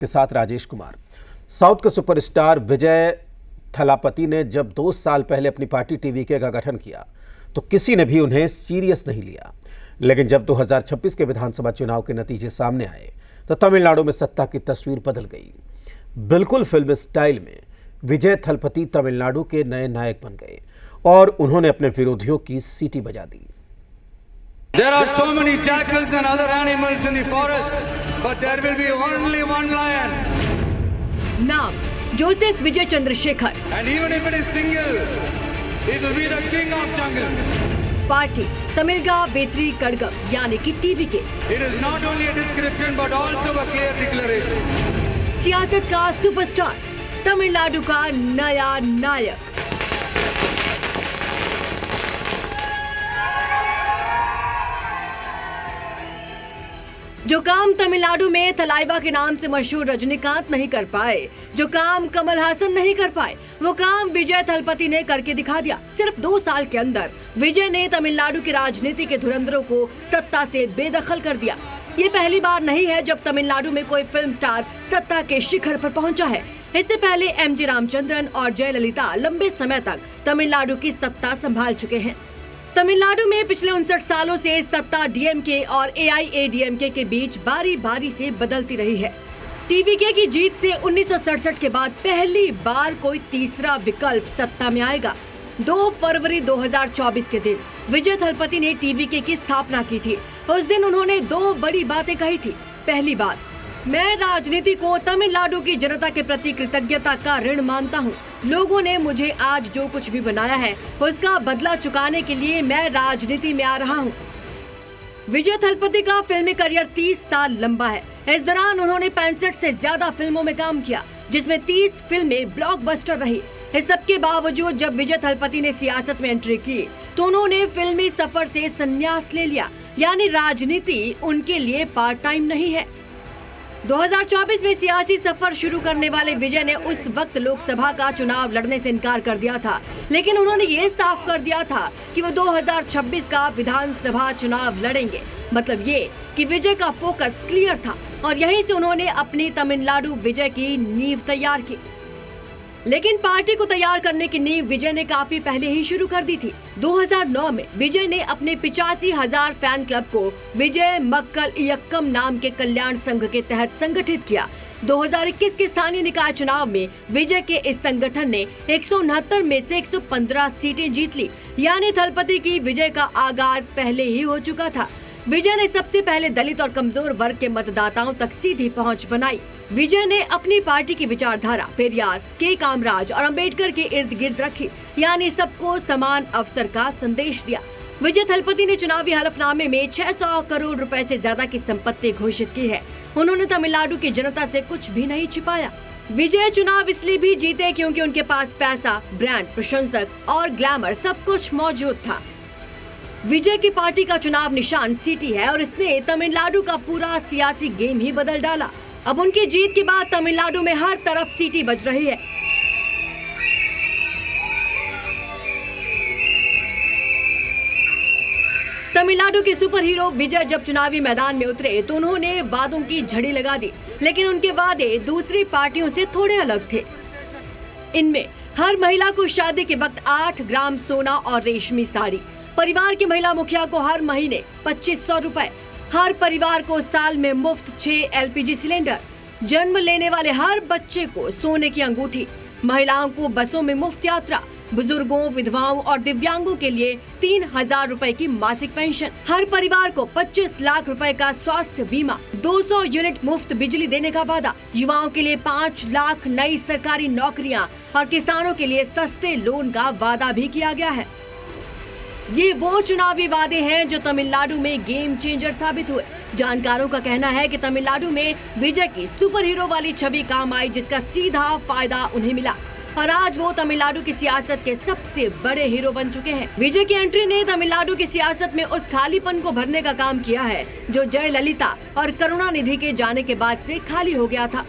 के साथ राजेश कुमार। साउथ के सुपरस्टार विजय थलापति ने जब 2 साल पहले अपनी पार्टी टीवीके का गठन किया तो किसी ने भी उन्हें सीरियस नहीं लिया, लेकिन जब 2026 के विधानसभा चुनाव के नतीजे सामने आए तो तमिलनाडु में सत्ता की तस्वीर बदल गई। बिल्कुल फिल्म स्टाइल में विजय थलपति तमिलनाडु के नए नायक बन गए और उन्होंने अपने विरोधियों की सीटी बजा दी। There are so many jackals and other animals in the forest, but there will be only one lion. नाम Joseph Vijay Chandrashekhar. And even if it is single, it will be the king of jungle. Party Tamilaga Vettri Kazhagam यानी कि TVK. It is not only a description but also a clear declaration. सियासत का superstar, Tamil Nadu का नया नायक। जो काम तमिलनाडु में थलाइवा के नाम से मशहूर रजनीकांत नहीं कर पाए, जो काम कमल हासन नहीं कर पाए, वो काम विजय थलपति ने करके दिखा दिया। सिर्फ 2 साल के अंदर विजय ने तमिलनाडु की राजनीति के धुरंधरों को सत्ता से बेदखल कर दिया। ये पहली बार नहीं है जब तमिलनाडु में कोई फिल्म स्टार सत्ता के शिखर पर पहुंचा है। इससे पहले एमजी रामचंद्रन और जयललिता लंबे समय तक तमिलनाडु की सत्ता संभाल चुके हैं। तमिलनाडु में पिछले 59 सालों से सत्ता डीएमके और एआईएडीएमके के बीच बारी बारी से बदलती रही है। टीवीके की जीत से 1967 के बाद पहली बार कोई तीसरा विकल्प सत्ता में आएगा। 2 फरवरी 2024 के दिन विजय थलपति ने टीवीके की स्थापना की थी। उस दिन उन्होंने 2 बड़ी बातें कही थी। पहली बात, मैं राजनीति को तमिलनाडु की जनता के प्रति कृतज्ञता का ऋण मानता हूँ। लोगों ने मुझे आज जो कुछ भी बनाया है उसका बदला चुकाने के लिए मैं राजनीति में आ रहा हूँ। विजय थलपति का फिल्मी करियर 30 साल लंबा है। इस दौरान उन्होंने 65 से ज्यादा फिल्मों में काम किया, जिसमें 30 फिल्में ब्लॉकबस्टर रही। इस सब के बावजूद जब विजय थलपति ने सियासत में एंट्री की तो उन्होंने फिल्मी सफर से संन्यास ले लिया, यानी राजनीति उनके लिए पार्ट टाइम नहीं है। 2024 में सियासी सफर शुरू करने वाले विजय ने उस वक्त लोकसभा का चुनाव लड़ने से इनकार कर दिया था, लेकिन उन्होंने ये साफ कर दिया था कि वो 2026 का विधानसभा चुनाव लड़ेंगे। मतलब ये कि विजय का फोकस क्लियर था और यहीं से उन्होंने अपनी तमिलनाडु विजय की नींव तैयार की। लेकिन पार्टी को तैयार करने की नींव विजय ने काफी पहले ही शुरू कर दी थी। 2009 में विजय ने अपने 85,000 फैन क्लब को विजय मक्कल इयक्कम नाम के कल्याण संघ के तहत संगठित किया। 2021 के स्थानीय निकाय चुनाव में विजय के इस संगठन ने 169 में से 115 सीटें जीत ली, यानी थलपति की विजय का आगाज पहले ही हो चुका था। विजय ने सबसे पहले दलित और कमजोर वर्ग के मतदाताओं तक सीधी पहुंच बनाई। विजय ने अपनी पार्टी की विचारधारा पेरियार, के कामराज और अंबेडकर के इर्द गिर्द रखी, यानी सबको समान अवसर का संदेश दिया। विजय थलपति ने चुनावी हलफनामे में 600 करोड़ रुपए से ज्यादा की संपत्ति घोषित की है। उन्होंने तमिलनाडु की जनता से कुछ भी नहीं छिपाया। विजय चुनाव इसलिए भी जीते क्योंकि उनके पास पैसा, ब्रांड, प्रशंसक और ग्लैमर सब कुछ मौजूद था। विजय की पार्टी का चुनाव निशान सीटी है और इसने तमिलनाडु का पूरा सियासी गेम ही बदल डाला। अब उनकी जीत के बाद तमिलनाडु में हर तरफ सीटी बज रही है। तमिलनाडु के सुपर हीरो विजय जब चुनावी मैदान में उतरे तो उन्होंने वादों की झड़ी लगा दी, लेकिन उनके वादे दूसरी पार्टियों से थोड़े अलग थे। इनमें हर महिला को शादी के वक्त 8 ग्राम सोना और रेशमी साड़ी, परिवार की महिला मुखिया को हर महीने 2500 रुपए, हर परिवार को साल में मुफ्त 6 एलपीजी सिलेंडर, जन्म लेने वाले हर बच्चे को सोने की अंगूठी, महिलाओं को बसों में मुफ्त यात्रा, बुजुर्गों, विधवाओं और दिव्यांगों के लिए 3000 रुपए की मासिक पेंशन, हर परिवार को 25 लाख रुपए का स्वास्थ्य बीमा, 200 यूनिट मुफ्त बिजली देने का वादा, युवाओं के लिए 5 लाख नई सरकारी नौकरियां और किसानों के लिए सस्ते लोन का वादा भी किया गया है। ये वो चुनावी वादे हैं जो तमिलनाडु में गेम चेंजर साबित हुए। जानकारों का कहना है कि तमिलनाडु में विजय की सुपर हीरो वाली छवि काम आई, जिसका सीधा फायदा उन्हें मिला और आज वो तमिलनाडु की सियासत के सबसे बड़े हीरो बन चुके हैं। विजय की एंट्री ने तमिलनाडु की सियासत में उस खालीपन को भरने का काम किया है जो जयललिता और करुणानिधि के जाने के बाद से खाली हो गया था।